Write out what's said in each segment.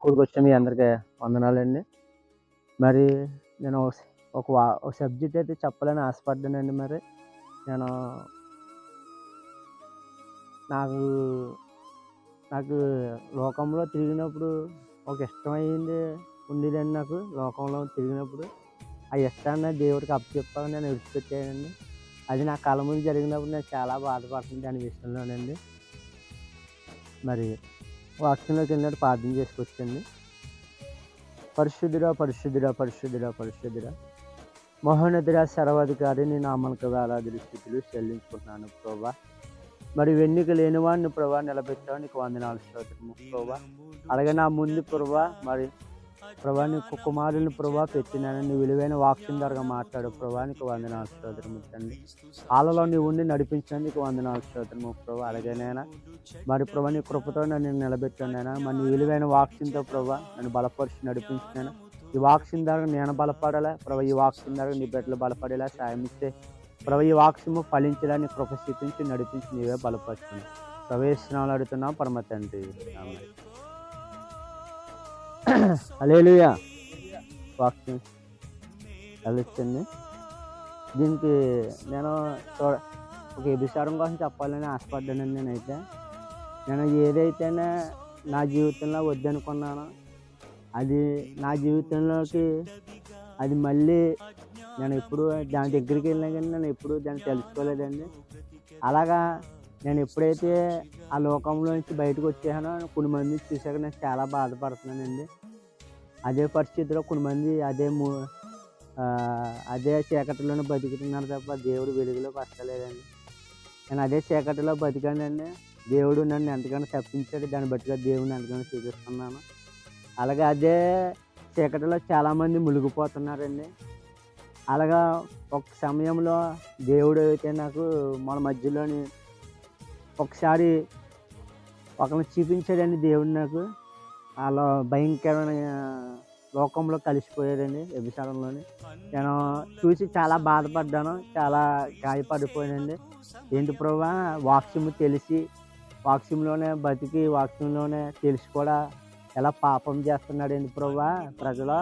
కూడికొచ్చిన మీ అందరికీ వందనాలండి. మరి నేను ఒక సబ్జెక్ట్ అయితే చెప్పాలని ఆశపడ్డానండి. మరి నేను నాకు నాకు లోకంలో తిరిగినప్పుడు ఒక ఇష్టమైంది ఉండేదండి. నాకు లోకంలో తిరిగినప్పుడు ఆ ఇష్టాన్ని దేవుడికి అప్పచెప్పాలని నేను విడిచిపెట్టానండి. అది నా కళ్ళ ముందు జరిగినప్పుడు నేను చాలా బాధపడుతుంది దాని విషయంలోనండి. మరి వాక్యంలోకి వెళ్ళినట్టు ప్రార్థన చేసుకొచ్చండి. పరిశుద్ధుడా పరిశుద్ధుడా పరిశుద్ధుడా పరిశుద్ధుడా మహోన్నతుడా సర్వాధికారి నీ నామమునకు వేలాది స్థితులు చెల్లించుకుంటున్నాను ప్రభా. మరి వెన్నుక లేని వాడిని ప్రభా నిలబెట్టావు, నీకు వందనాలు స్తోత్రము ప్రభా. అలాగే నా ముందు ప్రభా మరి ప్రభా నీకు కుమారుని ప్రభా పెట్టినాను, నీ విలువైన వాక్యం ద్వారా మాట్లాడు ప్రభా, నీకు వందనాలు స్తోత్రము తండ్రి. ఆలలో నీ ఉండి నడిపించడానికి వందనాలు స్తోత్రము ప్రభా. అలాగే నైనా మరి ప్రభా నీ కృపతో నన్ను నిలబెట్టానైనా, మరి నీ విలువైన వాక్యంతో ప్రభా నన్ను బలపరిచి నడిపించినాను. ఈ వాక్యం ద్వారా నేను బలపడాలా ప్రభా, ఈ వాక్యం ద్వారా నీ బిడ్డలు బలపడేలా సాయం ఇస్తే ప్రభా, ఈ వాక్యము ఫలించడానికి కృప స్థితించి నడిపించి నీవే బలపరుచుకున్నాను. ప్రవేశనాలు అడుగుతున్నాం పరమ తండ్రి. హల్లెలూయా. వాక్యం కలిసింది. దీనికి నేను ఒక విచారం కోసం చెప్పాలని ఆశపడ్డానండి. నేను ఏదైతేనే నా జీవితంలో వద్దనుకున్నానో అది నా జీవితంలోకి అది మళ్ళీ నేను ఎప్పుడు దాని దగ్గరికి వెళ్ళినా కానీ నేను ఎప్పుడు దాన్ని తెలుసుకోలేదండి. అలాగా నేను ఎప్పుడైతే ఆ లోకంలో నుంచి బయటకు వచ్చేసానో కొన్ని మంది చూసాక నేను చాలా బాధపడుతున్నానండి. అదే పరిస్థితిలో కొన్ని మంది అదే చీకటిలోనే బతుకుతున్నారు తప్ప దేవుడు వెలుగులోకి వస్తలేదండి. నేను అదే చీకటిలో బతికానండి. దేవుడు నన్ను ఎంతగానో తప్పించాడు, దాన్ని బట్టిగా దేవుడిని ఎంతగానో చూపిస్తున్నాను. అలాగే అదే చీకటిలో చాలామంది మునిగిపోతున్నారండి. అలాగా ఒక సమయంలో దేవుడు అయితే నాకు మన మధ్యలోని ఒకసారి ఒకరిని చూపించాడండి. దేవుడు నాకు అలా భయంకరమైన లోకంలో కలిసిపోయాడండి, వ్యభిచారంలోని. నేను చూసి చాలా బాధపడ్డాను, చాలా గాయపడిపోయానండి. ఏంటి ప్రభా, వాక్యము తెలిసి వాక్యంలోనే బతికి వాక్యంలోనే తెలిసి కూడా ఎలా పాపం చేస్తున్నాడు ఏంటి ప్రభా, ప్రజలు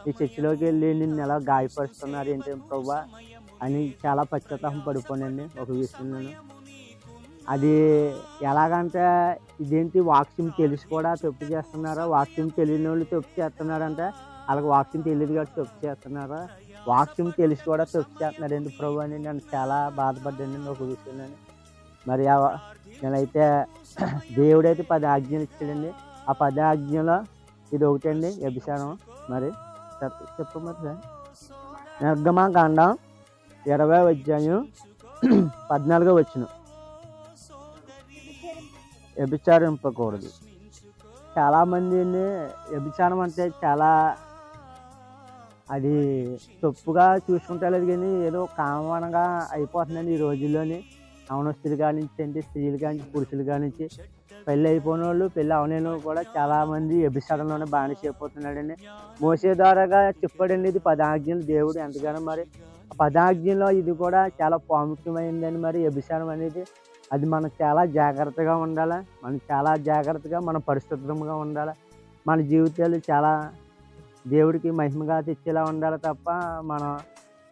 ఈ చర్చిలోకి వెళ్ళి నిన్ను ఎలా గాయపరుస్తున్నారు ఏంటి ప్రభా అని చాలా పశ్చాత్తాపం పడిపోయానండి. ఒక విషయంలోను అది ఎలాగంటే ఇదేంటి వాక్యం తెలిసి కూడా తప్పు చేస్తున్నారా, వాక్యం తెలియని వాళ్ళు తప్పు చేస్తున్నారంటే అలాగే వాక్యం తెలియదు కాబట్టి తప్పు చేస్తున్నారా, వాక్యం తెలిసి కూడా తప్పు చేస్తున్నారు ఏంటి ప్రభు అని నేను చాలా బాధపడ్డానండి ఒక విషయంలో. మరి నేనైతే దేవుడైతే 10 ఆజ్ఞలు ఇచ్చాడండి. ఆ 10 ఆజ్ఞలో ఇది ఒకటండి, వ్యభిచారం. మరి చెప్పు మరి సార్. నిర్గమకాండం 20వ అధ్యాయం 14వ వచనం. వ్యభిచారింపకూడదు. చాలామంది వ్యభిచారం అంటే చాలా అది తప్పుగా చూసుకుంటలేదు, కానీ ఏదో కామన్గా అయిపోతుందండి ఈ రోజుల్లోని. యవనస్తుల కాడి నుంచి అంటే స్త్రీల కాడి నుంచి పురుషుల కాడి నుంచి పెళ్ళి అయిపోయిన వాళ్ళు పెళ్ళి అవనైన కూడా చాలామంది వ్యభిచారంలోనే బానిస అయిపోతున్నాడండి. మోసే ద్వారాగా చెప్పాడండి ఇది 10 ఆజ్ఞలు దేవుడు ఎంతగానో. మరి 10 ఆజ్ఞల్లో ఇది కూడా చాలా ప్రాముఖ్యమైందండి. మరి వ్యభిచారం అనేది అది మనం చాలా జాగ్రత్తగా ఉండాలి, మనం చాలా జాగ్రత్తగా మనం పరిశుభ్రంగా ఉండాలి, మన జీవితాలు చాలా దేవుడికి మహిమగా తెచ్చేలా ఉండాలి తప్ప మనం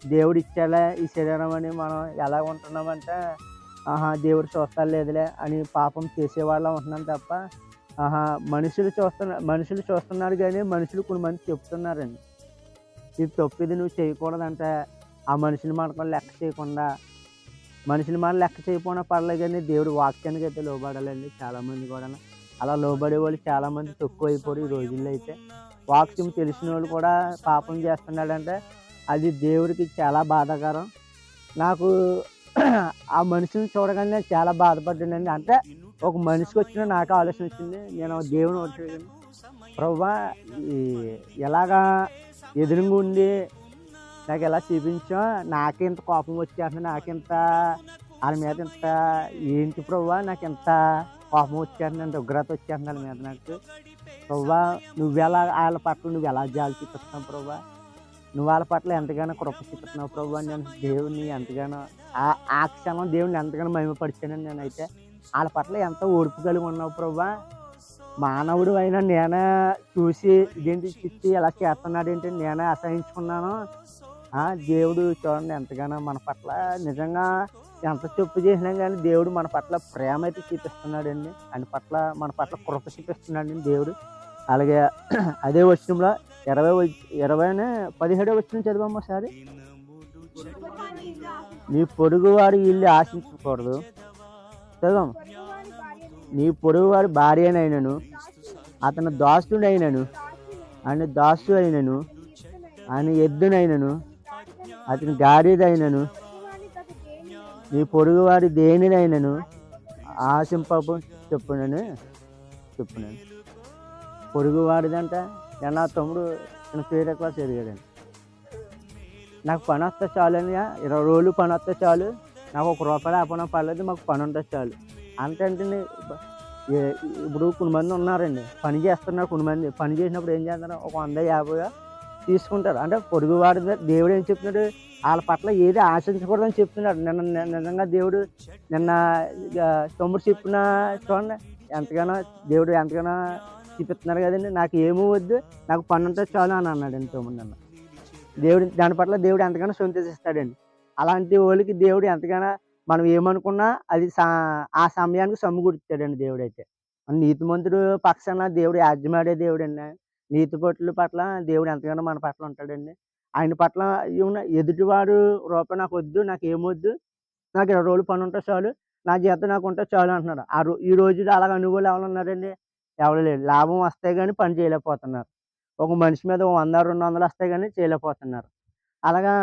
దేవుడు ఇచ్చేలా ఈ శరీరం అని మనం ఎలా ఉంటున్నామంటే దేవుడు చూస్తారు లేదులే అని పాపం చేసేవాళ్ళం ఉంటున్నాం తప్ప మనుషులు చూస్తున్నారు కానీ మనుషులు కొన్ని మంది చెప్తున్నారండి ఇది తప్పిది నువ్వు చేయకూడదంటే ఆ మనుషుని మనకు లెక్క చేయకుండా, మనుషులు మనం లెక్క చేయకపోయినా పర్లేదు కానీ దేవుడు వాక్యానికి అయితే లోబడాలండి. చాలామంది కూడా అలా లోబడే వాళ్ళు చాలామంది తక్కువ అయిపోరు ఈ రోజుల్లో. అయితే వాక్యం తెలిసిన వాళ్ళు కూడా పాపం చేస్తున్నాడంటే అది దేవుడికి చాలా బాధాకరం. నాకు ఆ మనిషిని చూడగానే చాలా బాధపడ్డానండి. అంటే ఒక మనిషికి వచ్చిన నాకు ఆలోచన వచ్చింది, నేను దేవుని వచ్చాను ప్రభువా ఎలాగా ఎదురుగా ఉండి నాకు ఎలా చూపించా, నాకింత కోపం వచ్చేస్తుంది, నాకింత వాళ్ళ మీద ఇంత ఏంటి ప్రభువా, నాకు ఇంత కోపం వచ్చేస్తుంది, ఇంత ఉగ్రత వచ్చేస్తుంది వాళ్ళ మీద నాకు. ప్రభువా నువ్వెలా వాళ్ళ పట్ల నువ్వు ఎలా జాలి చూపిస్తున్నావు ప్రభువా, నువ్వు వాళ్ళ పట్ల ఎంతగానో కృప చూపిస్తున్నావు ప్రభువా. నేను దేవుడిని ఎంతగానో ఆ క్షణం దేవుడిని ఎంతగానో మహిమపరిచానని నేనైతే వాళ్ళ పట్ల ఎంతో ఓర్పు కలిగి ఉన్నావు ప్రభువా. మానవుడు అయినా నేనే చూసి ఇదేంటి చిట్టి ఎలా చేస్తున్నాడు ఏంటి నేనే అసహించుకున్నాను. దేవుడు చూడండి ఎంతగానో మన పట్ల నిజంగా ఎంత తప్పు చేసినా కానీ దేవుడు మన పట్ల ప్రేమ అయితే చూపిస్తున్నాడండి. ఆయన పట్ల మన పట్ల కృప చూపిస్తున్నాడండి దేవుడు. అలాగే అదే వచనంలో 17వ వచనం చదివమ్మా ఒకసారి. నీ పొరుగువాడి ఇల్లు ఆశించకూడదు. చదవం. నీ పొరుగువాడి భార్యనైనను అతని దాసుడైనను ఆయన దాసు అయినను ఆయన ఎద్దునైనను అతని గాడిదైనను నీ పొరుగువాడి దేనినైనను ఆశింపపు చెప్పునని చెప్పున్నాను. పొరుగువాడిదంట నా తమ్ముడు తన పేరు క్లాస్ ఎదిగాడండి. నాకు పని వస్తే చాలు అని 20 రోజులు పని వస్తే చాలు, నాకు ₹1 ఆపడం పర్లేదు, మాకు పని ఉంటే చాలు అంటే. ఇప్పుడు కొంతమంది ఉన్నారండి పని చేస్తున్నారు. కొంతమంది పని చేసినప్పుడు ఏం చేస్తున్నారు, ఒక 100, 50 తీసుకుంటారు. అంటే పొరుగువాడి దేవుడు ఏం చెప్తున్నాడు, వాళ్ళ పట్ల ఏది ఆశించకూడదని చెప్తున్నాడు. నిజంగా దేవుడు నిన్న తమ్ముడు చెప్పిన చూడండి దేవుడు ఎంతగానో చూపిస్తున్నారు కదండి. నాకు ఏమీ వద్దు, నాకు పని ఉంటే చాలు అని అన్నాడండి తమ్ముడు నిన్న. దాని పట్ల దేవుడు ఎంతగానో సంతోషిస్తాడండి. అలాంటి వాళ్ళకి దేవుడు ఎంతగానో మనం ఏమనుకున్నా అది ఆ సమయానికి సమకూరుస్తాడండి దేవుడైతే. నీతిమంతుడు పక్షాన దేవుడు యాజ్యమాడే దేవుడండి. నీతిపరుల పట్ల దేవుడు ఎంతగానో మన పట్ల ఉంటాడండి. ఆయన పట్ల ఎదుటివాడు రూపాయి నాకు వద్దు, నాకు ఏమొద్దు, నాకు 20 రోజులు పని ఉంటే చాలు, నా జీతం నాకు ఉంటే చాలు అంటున్నాడు. ఈ రోజుల్లో అలాగ అనుభవాలు ఎవరు ఉన్నారండి? ఎవరు లేరు. లాభం వస్తే కానీ పని చేయలేకపోతున్నారు. ఒక మనిషి మీద 100, 200 వస్తే కానీ చేయలేకపోతున్నారు. అలాగా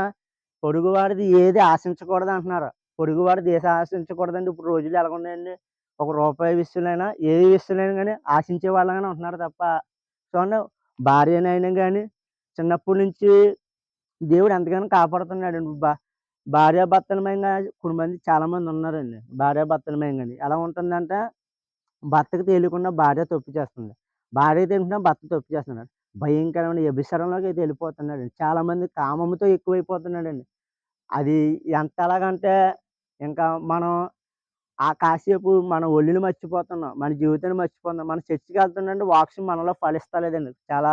పొరుగువాడిది ఏది ఆశించకూడదు అంటున్నారు. పొరుగువాడిది ఏది ఆశించకూడదండి. ఇప్పుడు రోజులు ఎలాగున్నాయండి, ₹1 విషయంలోనైనా ఏ విషయంలోనైనా కానీ ఆశించే వాళ్ళగానే ఉంటున్నారు తప్ప. చూడండి, భార్యనైనా కానీ చిన్నప్పటి నుంచి దేవుడు ఎంతగానో కాపాడుతున్నాడండి. భార్యాభర్తలమైన కొంతమంది చాలామంది ఉన్నారండి. భార్యాభర్తలమైన కానీ ఎలా ఉంటుందంటే, భర్తకు తెలియకుండా భార్య తప్పు చేస్తుంది, భార్య తెలియకుండా భర్త తప్పు చేస్తున్నాడు. భయంకరమైన వ్యభిచారంలోకి అయితే వెళ్ళిపోతున్నాడండి. చాలామంది కామంతో ఎక్కువైపోతున్నాడండి. అది ఎంతలాగంటే ఇంకా మనం కాసేపు మన ఒళ్ళుని మర్చిపోతున్నాం, మన జీవితాన్ని మర్చిపోతున్నాం. మనం చర్చికి వెళ్తున్నాంటే వాక్యం మనలో ఫలిస్తలేదండి చాలా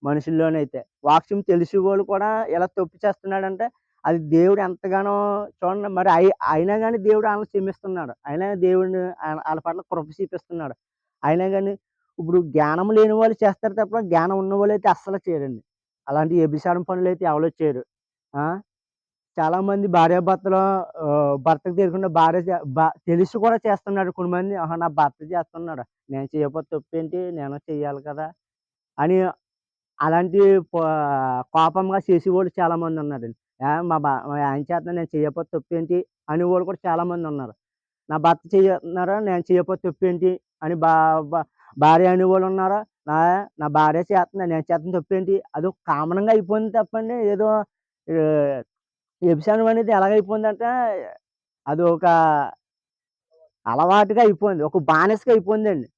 మనుషుల్లోనైతే. వాక్యం తెలిసి వాళ్ళు కూడా ఎలా తప్పు చేస్తున్నాడంటే అది దేవుడు ఎంతగానో చూడండి. మరి అయినా కానీ దేవుడు వాళ్ళని క్షమిస్తున్నాడు. అయినా దేవుడిని వాళ్ళ పట్ల కృప చూపిస్తున్నాడు. అయినా కానీ ఇప్పుడు జ్ఞానం లేని వాళ్ళు చేస్తారు తప్ప జ్ఞానం ఉన్న వాళ్ళు అయితే అస్సలు చేయరండి. అలాంటి వ్యభిచారం పనులు అయితే ఎవరు చేయరు. చాలామంది భార్యాభర్తలు భర్తకు తెలియకుండా తెలిసి కూడా చేస్తున్నాడు. కొంతమంది నా భర్త చేస్తున్నాడు, నేను చేయకపోతే తప్పేంటి, నేను చెయ్యాలి కదా అని అలాంటి కోపంగా చేసేవాళ్ళు చాలామంది ఉన్నారండి. మా ఆయన చేతన్నాడు, నేను చేయకపోతే తప్పేంటి అనేవాళ్ళు కూడా చాలామంది ఉన్నారు. నా భర్త చేస్తున్నారా, నేను చేయకపోతే తప్పేంటి అని భార్య అనేవాళ్ళు ఉన్నారు. నా భార్య చేస్తుంది, నేను చేస్తున్న తప్పేంటి. అదొక కామన్‌గా అయిపోయింది తప్పండి. ఏదో వ్యభిచారం అనేది ఎలాగైపోయిందంటే అది ఒక అలవాటుగా అయిపోయింది, ఒక బానిసగా అయిపోయిందండి.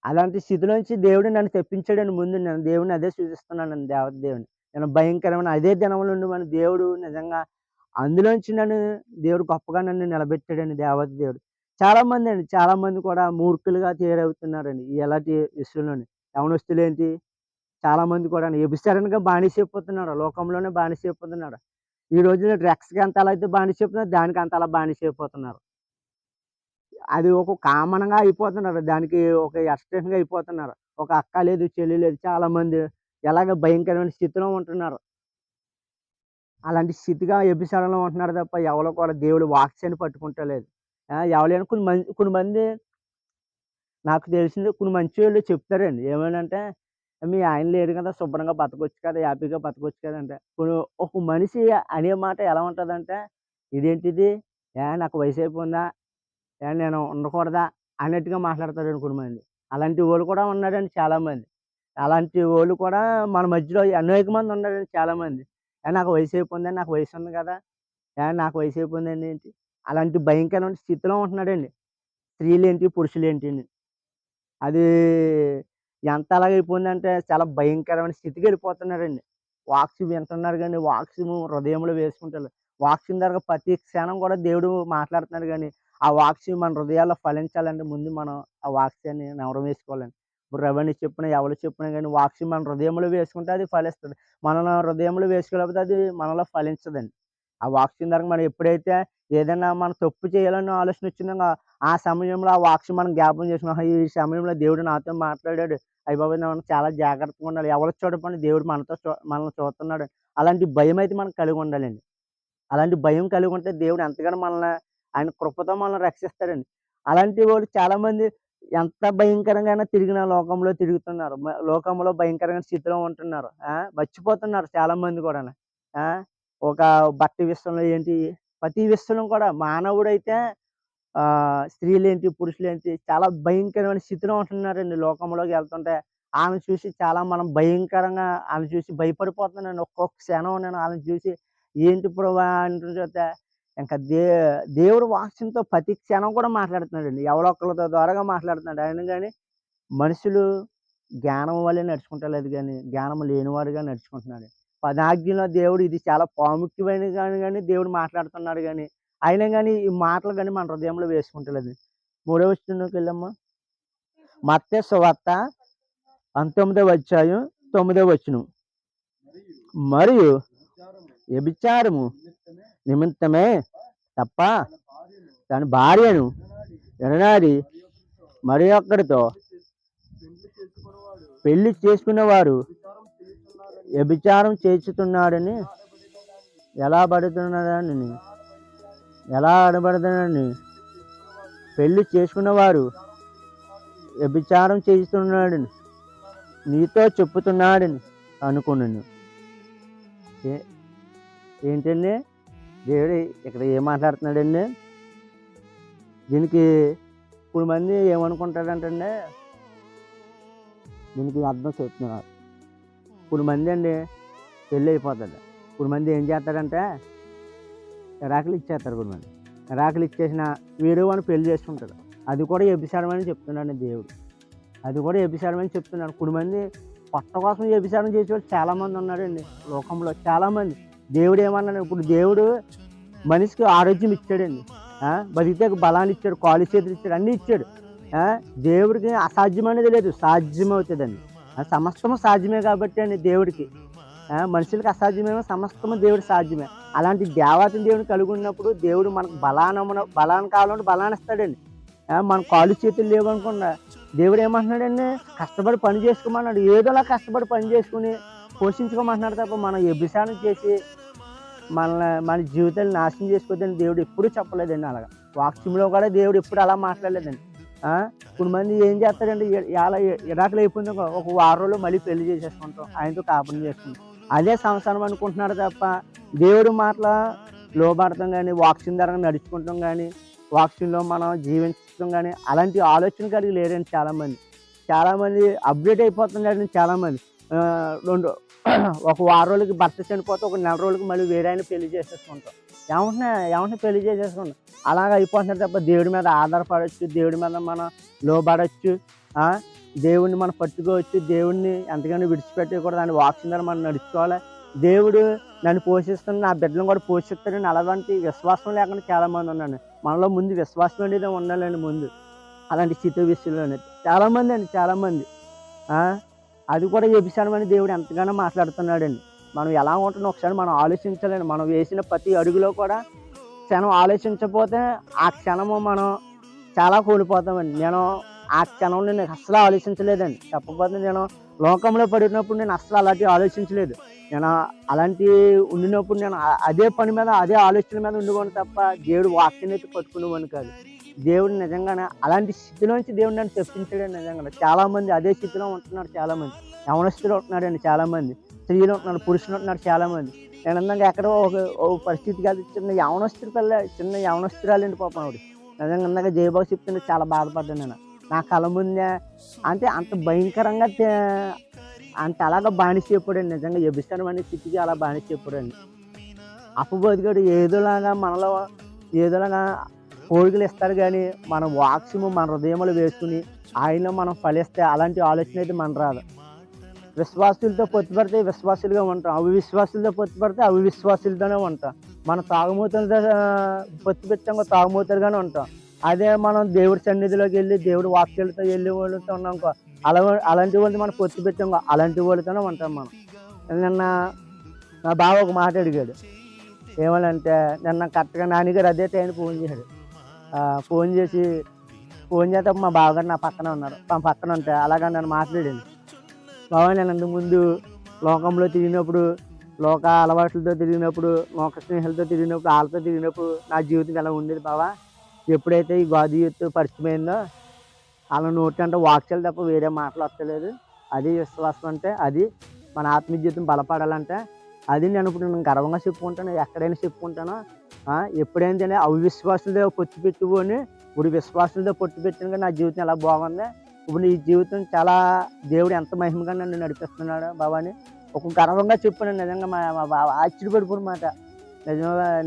అలాంటి స్థితిలోంచి దేవుడు నన్ను తెప్పించాడండి. ముందు నేను దేవుడిని అదే సూచిస్తున్నానండి, దేవుడిని. నేను భయంకరమైన అదే దినంలో నుండి మన దేవుడు నిజంగా అందులోంచి దేవుడు గొప్పగా నన్ను నిలబెట్టాడండి దేవుడు. చాలామంది కూడా మూర్ఖులుగా తయారవుతున్నారండి ఎలాంటి విషయంలోని. యవనస్తులేంటి చాలామంది కూడా వ్యభిచారానికి బానిసైపోతున్నారు, లోకంలోనే బానిసైపోతున్నారు. ఈ రోజుల్లో డ్రగ్స్‌కి ఎంత అలా అయితే బానిసైపోతున్నారు, దానికి అంత అలా బానిసైపోతున్నారు. అది ఒక కామన్‌గా అయిపోతున్నారు. దానికి ఒక ఎక్స్‌టెన్షన్‌గా అయిపోతున్నారు. ఒక అక్క లేదు, చెల్లి లేదు. చాలామంది ఎలాగ భయంకరమైన స్థితిలో ఉంటున్నారు. అలాంటి స్థితిగా వ్యభిచారంలో ఉంటున్నారు తప్ప ఎవరు కూడా దేవుడి వాక్యాన్ని పట్టుకుంటలేదు. ఎవరైనా కొంతమంది నాకు తెలిసింది కొన్ని మంచోళ్ళు చెప్తారండి. ఏమనంటే, మీ ఆయన లేడు కదా, శుభ్రంగా బతకొచ్చు కదా, హ్యాపీగా బతకొచ్చు కదా అంటే. ఒక మనిషి అనే మాట ఎలా ఉంటదంటే, ఇదేంటిది, నాకు వయసైపోయిందా, నేను ఉండకూడదా అన్నట్టుగా మాట్లాడతారండి కొంతమంది. అలాంటి వాళ్ళు కూడా ఉన్నారండి చాలామంది. అలాంటి వాళ్ళు కూడా మన మధ్యలో అనేక మంది ఉన్నారండి చాలామంది. నాకు వయసైపోయిందని, నాకు వయసుంది కదా, నాకు వయసైపోయిందండి ఏంటి, అలాంటి భయంకరమైన స్థితిలో ఉంటున్నాడండి. స్త్రీలేంటి, పురుషులేంటండి. అది ఎంత అలాగైపోయిందంటే చాలా భయంకరమైన స్థితికెళ్ళిపోతున్నారండి. వాక్యం వింటున్నారు గానీ, వాక్యము హృదయంలో వేసుకుంటలేదు. వాక్యం ద్వారా ప్రతి క్షణం కూడా దేవుడు మాట్లాడుతున్నాడు గానీ, ఆ వాక్యం మన హృదయాల్లో ఫలించాలంటే ముందు మనం ఆ వాక్యాన్ని నవరం వేసుకోవాలండి. ఇప్పుడు రవణి చెప్పినా ఎవరు చెప్పినా కానీ వాక్యం మన హృదయంలో వేసుకుంటే అది ఫలిస్తుంది. మన హృదయంలో వేసుకోలేకపోతే అది మనలో ఫలించదండి. ఆ వాక్యం ద్వారా మనం ఎప్పుడైతే ఏదైనా మనం తప్పు చేయాలన్న ఆలోచన వచ్చిందో ఆ సమయంలో ఆ వాక్యం మనం జ్ఞాపకం చేసుకున్నాం. ఈ సమయంలో దేవుడు నాతో మాట్లాడాడు. అయ్యబాబోయ్! మనం చాలా జాగ్రత్తగా ఉండాలి. ఎవరు చూడకపోయినా దేవుడు మనల్ని చూస్తున్నాడు. అలాంటి భయం అయితే మనకు కలిగి ఉండాలండి. అలాంటి భయం కలిగి ఉంటే దేవుడు ఎంతగానో మనల్ని ఆయన కృపతో మనల్ని రక్షిస్తాడండి. అలాంటి వాళ్ళు చాలామంది ఎంత భయంకరంగానైనా తిరిగిన లోకంలో తిరుగుతున్నారు. లోకంలో భయంకరమైన స్థితిలో ఉంటున్నారు. మర్చిపోతున్నారు చాలామంది కూడాను. ఆ! ఒక బట్ట విషయంలో ఏంటి, ప్రతి విషయంలో కూడా మానవుడైతే స్త్రీలేంటి, పురుషులేంటి చాలా భయంకరమైన స్థితిలో ఉంటున్నారండి లోకంలోకి వెళ్తుంటే. ఆమెను చూసి చాలా మనం భయంకరంగా ఆమెను చూసి భయపడిపోతున్నానండి. ఒక్కొక్క క్షణం నేను ఆమెను చూసి ఏంటి ప్రభా అంటుంటే ఇంకా దేవుడు వాక్యంతో ప్రతి క్షణం కూడా మాట్లాడుతున్నాడండి. ఎవరో ఒకళ్ళ ద్వారాగా మాట్లాడుతున్నాడు. అయినా గాని మనుషులు జ్ఞానం వల్లే నడుచుకుంటలేదు గాని, జ్ఞానం లేనివారుగా నడుచుకుంటున్నారు. పదాజ్ఞలో దేవుడు ఇది చాలా ప్రాముఖ్యమైనది గాని దేవుడు మాట్లాడుతున్నాడు గాని, అయినా గాని ఈ మాటలు గాని మన హృదయంలో వేసుకుంటలేదు. మూడో వచనంలోకెళ్ళమ్మా. మత్తయి సువార్త 19వ అధ్యాయం 9వ వచనం. మరియు వ్యభిచారము నిమిత్తమే తప్ప తన భార్యను ఎడనాడి మరి ఒక్కడితో పెళ్లి చేసుకున్నవారు వ్యభిచారం చేస్తున్నాడని ఎలా ఆడబడుతున్నాడని పెళ్లి చేసుకున్నవారు వ్యభిచారం చేస్తున్నాడని నీతో చెప్పుతున్నాడని అనుకున్నాను. ఏంటండి దేవుడు ఇక్కడ ఏం మాట్లాడుతున్నాడండి? దీనికి ఇప్పుడు మంది ఏమనుకుంటారంటే దీనికి అర్థం చెప్తున్నారు. ఇప్పుడు మంది అండి పెళ్ళి అయిపోతుంది. ఇప్పుడు మంది ఏం చేస్తారంటే విడాకులు ఇచ్చేస్తారు. ఇప్పుడు మంది విడాకులు ఇచ్చేసిన వేరే వాడిని పెళ్లి చేసుకుంటారు. అది కూడా వ్యభిచారం అని చెప్తున్నాడు దేవుడు. అది కూడా వ్యభిచారం అని చెప్తున్నాడు. ఇప్పుడు మంది పొట్ట కోసం వ్యభిచారం చేసేవాళ్ళు చాలామంది ఉన్నారండి లోకంలో. చాలామంది దేవుడు ఏమన్నాడు? ఇప్పుడు దేవుడు మనిషికి ఆరోగ్యం ఇచ్చాడండి. బతికితే బలాన్ని ఇచ్చాడు, కాలు చేతులు ఇచ్చాడు, అన్నీ ఇచ్చాడు. దేవుడికి అసాధ్యం అనేది లేదు, సాధ్యం అవుతుందండి. సమస్తము సాధ్యమే కాబట్టి అండి దేవుడికి. మనుషులకి అసాధ్యమేమో, సమస్తము దేవుడు సాధ్యమే. అలాంటి దేవతని దేవుని కలిగి ఉన్నప్పుడు దేవుడు మనకు బలాన్ని కావాలంటే బలాన్ని ఇస్తాడండి. మన కాలు చేతులు లేవనుకున్నా దేవుడు ఏమంటున్నాడండి? కష్టపడి పని చేసుకోమన్నాడు. ఏదోలా కష్టపడి పని చేసుకుని పోషించుకోమంటున్నాడు తప్ప మనం వ్యభిచారం చేసి మన జీవితాన్ని నాశనం చేసుకోవద్దని దేవుడు ఎప్పుడూ చెప్పలేదండి. అలాగా వాక్యంలో కూడా దేవుడు ఎప్పుడు అలా మాట్లాడలేదండి. కొన్ని మంది ఏం చేస్తారంటే ఇలా విడాకులు అయిపోయింది ఒక వారం రోజులు మళ్ళీ పెళ్లి చేసేసుకుంటాం, ఆయనతో కాపురం చేసుకుంటాం, అదే సంసారం అనుకుంటున్నాడు తప్ప దేవుడు మాటల లోబడతాం కానీ, వాక్యం ద్వారా నడుచుకుంటాం కానీ, వాక్యంలో మనం జీవించడం కానీ అలాంటి ఆలోచన కలిగి లేరండి చాలామంది అప్డేట్ అయిపోతున్నారండి చాలామంది. ఒక వారం రోజులకి భర్త చనిపోతే ఒక నెల రోజులకి మళ్ళీ వేరే ఆయన పెళ్లి చేసేసుకుంటాం. ఏమంటే పెళ్లి చేసేసుకుంటాం. అలాగ అయిపోతున్నారు తప్ప దేవుడి మీద ఆధారపడవచ్చు, దేవుడి మీద మనం లోబడవచ్చు, దేవుడిని మనం పట్టుకోవచ్చు, దేవుడిని ఎంతగానో విడిచిపెట్టకూడదు. దాని వాక్యం ద్వారా మనం నడుచుకోవాలి. దేవుడు నన్ను పోషిస్తాను, నా బిడ్డలను కూడా పోషిస్తాడని అలాంటి విశ్వాసం లేకుండా చాలామంది ఉన్నాను. మనలో ముందు విశ్వాసం అనేది ఉండాలండి. ముందు అలాంటి స్థితి విషయంలోనే చాలామంది అది కూడా వ్యభిచారం అని దేవుడు ఎంతగానో మాట్లాడుతున్నాడండి. మనం ఎలా ఉంటున్నా ఒకసారి మనం ఆలోచించాలండి. మనం వేసిన ప్రతి అడుగులో కూడా క్షణం ఆలోచించకపోతే ఆ క్షణము మనం చాలా కోల్పోతామండి. నేను ఆ క్షణంలో నేను అసలు ఆలోచించలేదండి. చెప్పకపోతే నేను లోకంలో పడినప్పుడు నేను అసలు అలాంటివి ఆలోచించలేదు. నేను అలాంటి ఉండినప్పుడు నేను అదే పని మీద, అదే ఆలోచన మీద ఉండిపోను తప్ప దేవుడు వాక్యాన్ని అయితే పట్టుకునేవాడిని కాదు. దేవుడు నిజంగానే అలాంటి స్థితిలోంచి దేవుడు నన్ను తెప్పించాడండి. నిజంగా చాలామంది అదే స్థితిలో ఉంటున్నారు. చాలామంది యవనస్తులు ఉంటున్నారండి, చాలామంది స్త్రీలు ఉంటున్నారు, పురుషులు ఉంటున్నారు చాలామంది. నేను అందంగా ఎక్కడో ఒక పరిస్థితి కాదు, చిన్న యవనస్తురాలండి పాపం ఆవిడ. నిజంగా అందాక జయబాబు చెప్తుంటే చాలా బాధపడ్డాను నేను. నా కళ్ళ ముందే అంటే అంత భయంకరంగా అంత అలాగా బానిస చెప్పాడండి. నిజంగా వ్యభిచారం అనే స్థితికి అలా బానిస చెప్పాడండి. అపబోధికుడు ఏదోలాగా కోరికలు ఇస్తారు కానీ మన వాక్యము మన హృదయంలో వేసుకుని ఆయనలో మనం ఫలిస్తే అలాంటి ఆలోచన అయితే మన రాదు. విశ్వాసులతో పొత్తు పడితే విశ్వాసులుగా ఉంటాం, అవిశ్వాసులతో పొత్తు పడితే అవిశ్వాసులతోనే ఉంటాం. మన తాగుమూతలతో పొత్తు పెట్టాక తాగుమూతలుగానే ఉంటాం. అదే మనం దేవుడి సన్నిధిలోకి వెళ్ళి దేవుడి వాక్యాలతో వెళ్ళే వాళ్ళతో ఉన్నాం అనుకో, అలా అలాంటి వాళ్ళతో మనం పొత్తు పెట్టాం అలాంటి వాళ్ళతోనే ఉంటాం మనం. నిన్న మా బావ ఒక మాట అడిగాడు, ఏమనంటే నిన్న కరెక్ట్గా నాన్నగారు అదే టైం ఫోన్ చేశాడు. ఫోన్ చేసి ఫోన్ చేస్తే మా బావగారు నా పక్కన ఉన్నారు. మా పక్కన ఉంటే అలాగా నన్ను మాట్లాడాను. బావ, నేను ఇంతకుముందు లోకంలో తిరిగినప్పుడు, లోక అలవాట్లతో తిరిగినప్పుడు, లోక స్నేహాలతో తిరిగినప్పుడు, వాళ్ళతో తిరిగినప్పుడు నా జీవితం ఎలా ఉండేది బావ. ఎప్పుడైతే ఈ గాజు యూత్ పరిచయమైందో వాళ్ళ నోటంటే వాక్యాలు తప్ప వేరే మాటలు వస్తలేదు. అది విశ్వాసం అంటే, అది మన ఆత్మీయ జీవితం బలపడాలంటే అది నేను ఇప్పుడు నేను గర్వంగా చెప్పుకుంటాను. ఎక్కడైనా చెప్పుకుంటాను. ఎప్పుడైనా అవిశ్వాసులతో పొత్తు పెట్టుకొని ఇప్పుడు విశ్వాసులతో పొత్తు పెట్టిన నా జీవితం ఎలా బాగుంది. ఇప్పుడు ఈ జీవితం చాలా దేవుడు ఎంత మహిమగా నన్ను నడిపిస్తున్నాడు బాబాని ఒక గర్వంగా చెప్పాను. నిజంగా మా మా బావ ఆశ్చర్యపడిపోయిన మాట.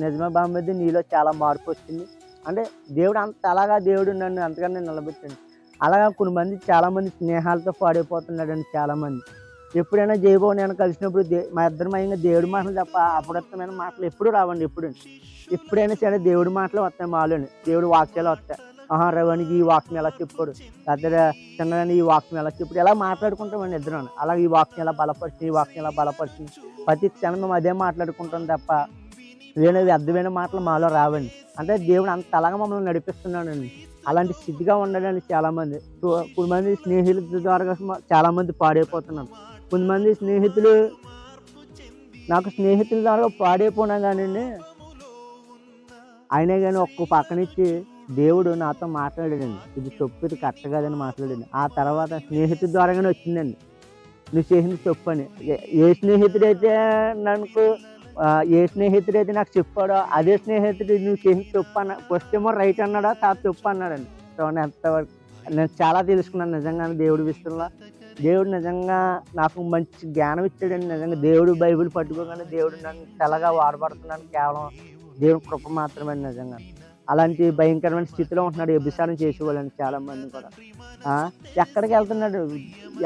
నిజమే బామ్మర్ది, నీలో చాలా మార్పు వచ్చింది. అంటే దేవుడు అంత అలాగా దేవుడు నన్ను అంతగానే నిలబెట్టాడు. అలాగా కొంతమంది చాలామంది స్నేహాలతో పాడైపోతున్నాడండి చాలామంది. ఎప్పుడైనా జయబాబు నేను కలిసినప్పుడు మా ఇద్దరి మయంగా దేవుడి మాటలు తప్ప అప్రదత్తమైన మాటలు ఎప్పుడు రావండి. ఎప్పుడైనా సరే దేవుడి మాటలు వస్తాయి మాలోని, దేవుడి వాక్యాలు వస్తాయి. రవానికి ఈ వాక్యం ఎలా చెప్పాడు, లేకపోతే చిన్నదాన్ని ఈ వాక్యం ఎలా చెప్పాడు, ఎలా మాట్లాడుకుంటామండి ఇద్దరం. అలాగే ఈ వాక్యం ఎలా బలపరిచింది, ఈ వాక్యం ఎలా బలపరిచింది, ప్రతి క్షణం మేము అదే మాట్లాడుకుంటాం తప్ప వేరే వ్యర్థమైన మాటలు మాలో రావండి. అంటే దేవుడు అంత అలాగా మమ్మల్ని నడిపిస్తున్నాడండి. అలాంటి స్థితిగా ఉండాలని చాలామంది. కొంతమంది స్నేహితుల ద్వారా చాలామంది పాడైపోతున్నారు. కొంతమంది స్నేహితులు నాకు స్నేహితుల ద్వారా పాడైపోయినా కానివ్వండి, అయినా కానీ ఒక్క పక్కనిచ్చి దేవుడు నాతో మాట్లాడాడండి. ఇది తప్పు, ఇది కరెక్ట్ కాదని మాట్లాడండి. ఆ తర్వాత స్నేహితుల ద్వారాగానే వచ్చిందండి, నువ్వు చేసింది తప్పు అని. ఏ స్నేహితుడైతే నాకు నాకు చెప్పాడో అదే స్నేహితుడు నువ్వు చేసింది తప్పు అన్న, ఫస్ట్ ఏమో రైట్ అన్నాడా, తర్వాత తప్పు అన్నాడండి. చూడండి ఎంతవరకు నేను చాలా తెలుసుకున్నాను నిజంగానే దేవుడి విషయంలో. దేవుడు నిజంగా నాకు మంచి జ్ఞానం ఇచ్చాడండి. నిజంగా దేవుడు బైబిల్ పట్టుకోగానే దేవుడు నన్ను తెల్లగా వాడబడుతున్నాను కేవలం దేవుడి కృప మాత్రమే నిజంగా. అలాంటి భయంకరమైన స్థితిలో ఉంటున్నాడు వ్యభిచారం చేసేవాళ్ళని చాలామంది కూడా. ఎక్కడికి వెళ్తున్నాడు,